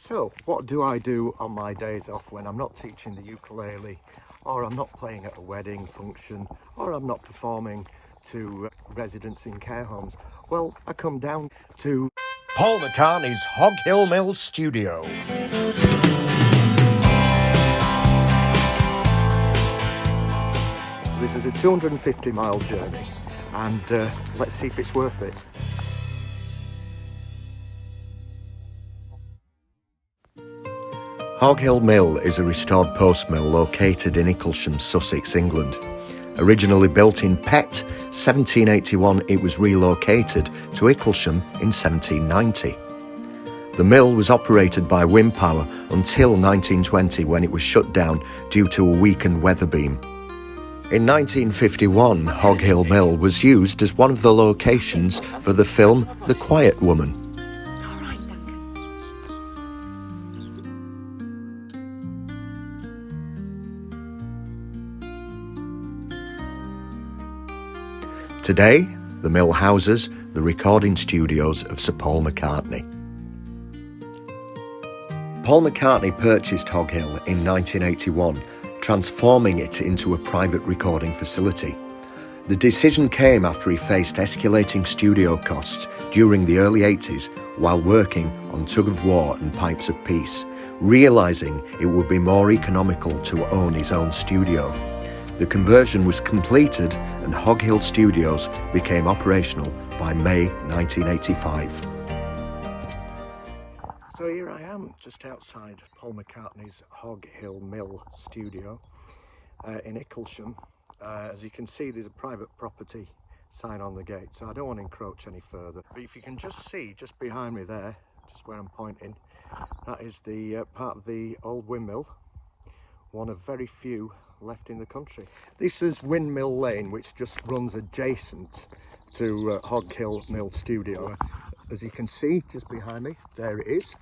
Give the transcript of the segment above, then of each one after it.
So, what do I do on my days off when I'm not teaching the ukulele, or I'm not playing at a wedding function, or I'm not performing to residents in care homes? Well, I come down to Paul McCartney's Hog Hill Mill studio. This is a 250-mile journey, and let's see if it's worth it. Hog Hill Mill is a restored post mill located in Icklesham, Sussex, England. Originally built in Pett, 1781, it was relocated to Icklesham in 1790. The mill was operated by wind power until 1920, when it was shut down due to a weakened weather beam. In 1951, Hog Hill Mill was used as one of the locations for the film The Quiet Woman. Today, the mill houses the recording studios of Sir Paul McCartney. Paul McCartney purchased Hog Hill in 1981, transforming it into a private recording facility. The decision came after he faced escalating studio costs during the early 80s while working on Tug of War and Pipes of Peace, realising it would be more economical to own his own studio. The conversion was completed and Hog Hill Studios became operational by May 1985. So here I am, just outside Paul McCartney's Hog Hill Mill studio in Icklesham. As you can see, there's a private property sign on the gate, so I don't want to encroach any further. But if you can just see, just behind me there, just where I'm pointing, that is the part of the old windmill, one of very few left in the country. This is Windmill Lane, which just runs adjacent to Hog Hill Mill studio. As you can see just behind me, there it is.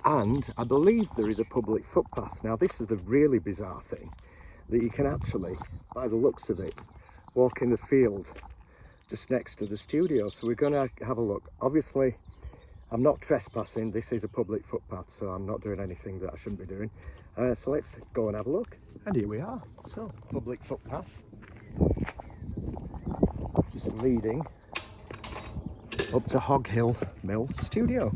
And I believe there is a public footpath. Now this is the really bizarre thing, that you can actually, by the looks of it, walk in the field just next to the studio. So we're going to have a look. Obviously I'm not trespassing, this is a public footpath, so I'm not doing anything that I shouldn't be doing. So let's go and have a look. And here we are. So, public footpath. Just leading up to Hog Hill Mill studio.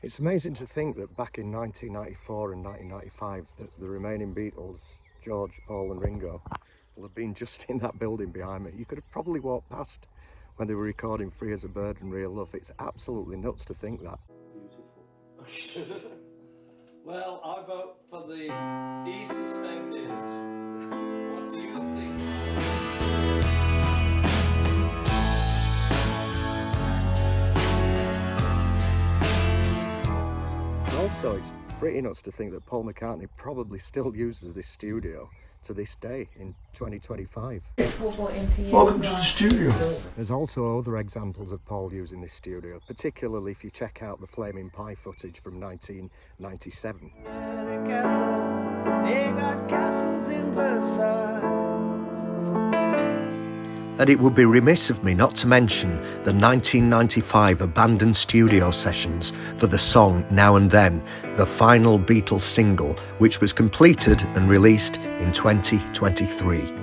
It's amazing to think that back in 1994 and 1995 that the remaining Beatles, George, Paul and Ringo, will have been just in that building behind me. You could have probably walked past when they were recording Free as a Bird and Real Love. It's absolutely nuts to think that. Beautiful. Well, I vote for the East Suspended. What do you think? Also, it's pretty nuts to think that Paul McCartney probably still uses this studio to this day in 2025. Welcome to the studio. There's also other examples of Paul using this studio, particularly if you check out the Flaming Pie footage from 1997. And it would be remiss of me not to mention the 1995 abandoned studio sessions for the song Now and Then, the final Beatles single, which was completed and released in 2023.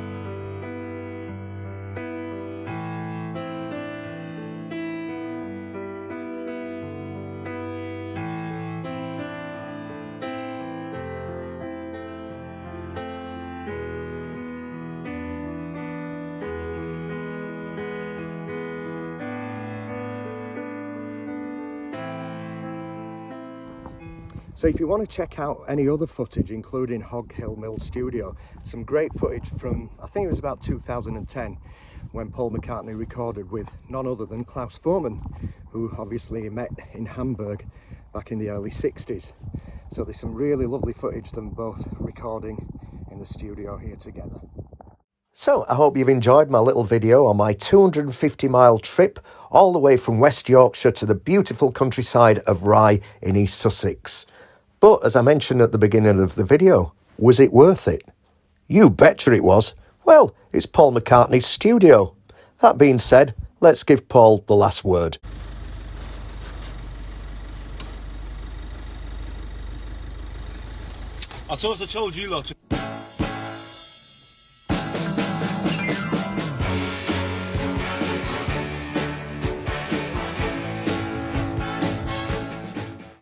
So if you want to check out any other footage, including Hog Hill Mill Studio, some great footage from, I think it was about 2010, when Paul McCartney recorded with none other than Klaus Voormann, who obviously he met in Hamburg back in the early 60s. So there's some really lovely footage of them both recording in the studio here together. So I hope you've enjoyed my little video on my 250-mile trip all the way from West Yorkshire to the beautiful countryside of Rye in East Sussex. But as I mentioned at the beginning of the video, was it worth it? You betcha it was. Well, it's Paul McCartney's studio. That being said, let's give Paul the last word. I thought I told you lot to